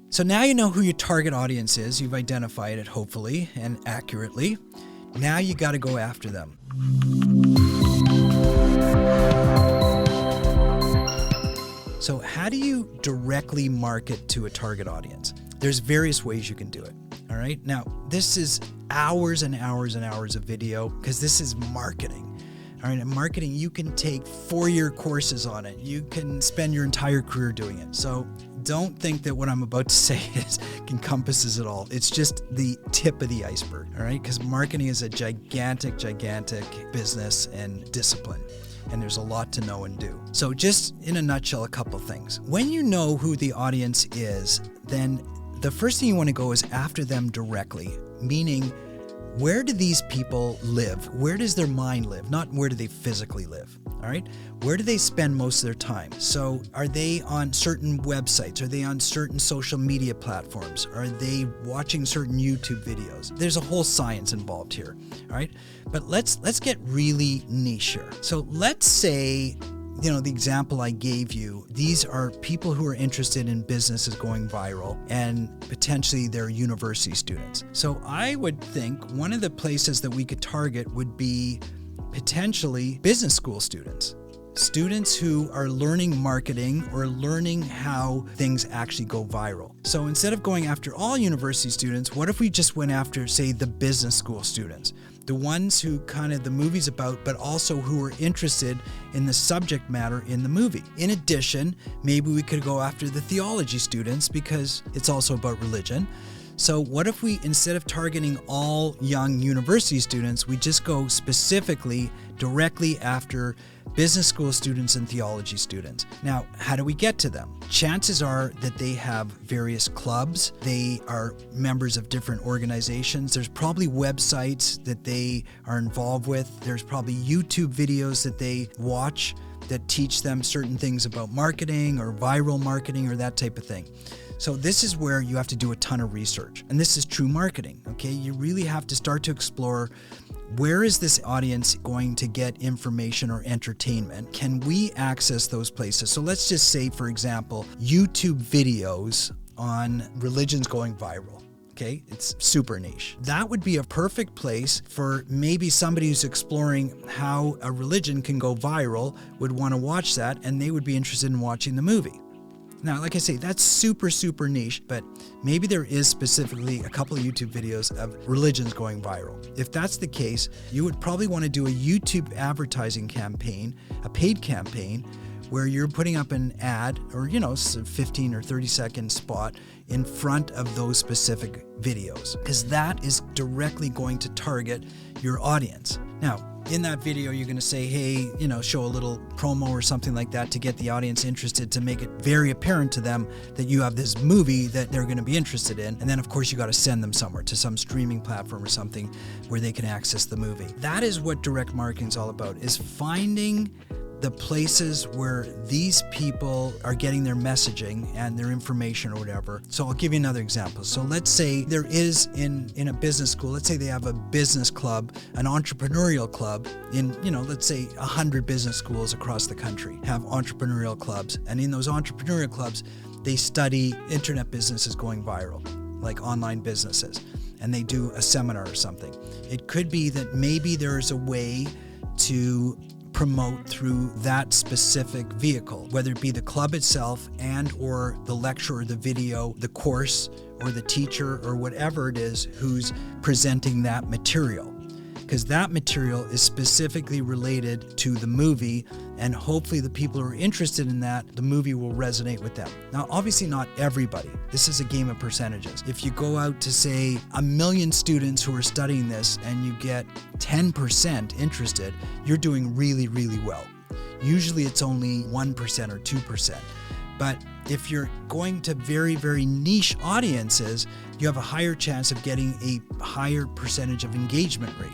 So now you know who your target audience is. You've identified it, hopefully, and accurately. Now you got to go after them. So how do you directly market to a target audience? There's various ways you can do it. All right. Now, this is hours and hours and hours of video because this is marketing. All right. And marketing, you can take 4-year courses on it. You can spend your entire career doing it. So don't think that what I'm about to say encompasses it all. It's just the tip of the iceberg. All right. Because marketing is a gigantic, gigantic business and discipline. And there's a lot to know and do. So just in a nutshell, a couple things. When you know who the audience is, then the first thing you want to go is after them directly, meaning where do these people live? Where does their mind live? Not where do they physically live, all right? Where do they spend most of their time? So are they on certain websites? Are they on certain social media platforms? Are they watching certain YouTube videos? There's a whole science involved here, all right? But let's get really niche here. So let's say, the example I gave you, these are people who are interested in businesses going viral and potentially they're university students. So I would think one of the places that we could target would be potentially business school students. Students who are learning marketing or learning how things actually go viral. So instead of going after all university students, what if we just went after, say, the business school students? The ones who kind of the movie's about, but also who are interested in the subject matter in the movie. In addition, maybe we could go after the theology students because it's also about religion. So what if we, instead of targeting all young university students, we just go specifically directly after business school students and theology students? Now, how do we get to them? Chances are that they have various clubs. They are members of different organizations. There's probably websites that they are involved with. There's probably YouTube videos that they watch that teach them certain things about marketing or viral marketing or that type of thing. So this is where you have to do a ton of research. And this is true marketing, okay? You really have to start to explore, where is this audience going to get information or entertainment? Can we access those places? So let's just say, for example, YouTube videos on religions going viral. Okay, it's super niche. That would be a perfect place for maybe somebody who's exploring how a religion can go viral would want to watch that, and they would be interested in watching the movie. Now, like I say, that's super, super niche, but maybe there is specifically a couple of YouTube videos of religions going viral. If that's the case, you would probably want to do a YouTube advertising campaign, a paid campaign, where you're putting up an ad or, a 15 or 30-second spot in front of those specific videos, because that is directly going to target your audience. Now, in that video, you're going to say, hey, show a little promo or something like that to get the audience interested, to make it very apparent to them that you have this movie that they're going to be interested in. And then, of course, you got to send them somewhere to some streaming platform or something where they can access the movie. That is what direct marketing is all about, is finding the places where these people are getting their messaging and their information or whatever. So I'll give you another example. So let's say there is in a business school, let's say they have a business club, an entrepreneurial club in, let's say 100 business schools across the country have entrepreneurial clubs. And in those entrepreneurial clubs, they study internet businesses going viral, like online businesses, and they do a seminar or something. It could be that maybe there's a way to promote through that specific vehicle, whether it be the club itself and or the lecture or the video, the course or the teacher or whatever it is who's presenting that material. Because that material is specifically related to the movie, and hopefully the people who are interested in that, the movie will resonate with them. Now, obviously not everybody. This is a game of percentages. If you go out to, say, 1 million students who are studying this and you get 10% interested, you're doing really, really well. Usually it's only 1% or 2%. But if you're going to very, very niche audiences, you have a higher chance of getting a higher percentage of engagement rate.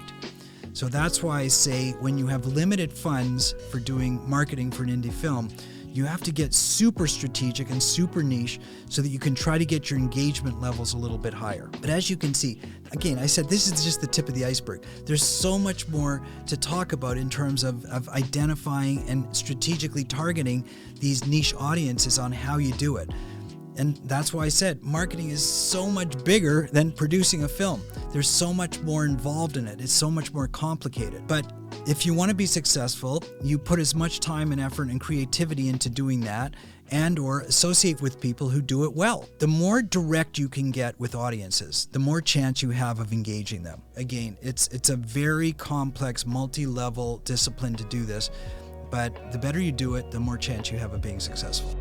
So that's why I say when you have limited funds for doing marketing for an indie film, you have to get super strategic and super niche so that you can try to get your engagement levels a little bit higher. But as you can see, again, I said this is just the tip of the iceberg. There's so much more to talk about in terms of identifying and strategically targeting these niche audiences on how you do it. And that's why I said marketing is so much bigger than producing a film. There's so much more involved in it. It's so much more complicated. But if you want to be successful, you put as much time and effort and creativity into doing that, and or associate with people who do it well. The more direct you can get with audiences, the more chance you have of engaging them. Again, it's a very complex, multi-level discipline to do this, but the better you do it, the more chance you have of being successful.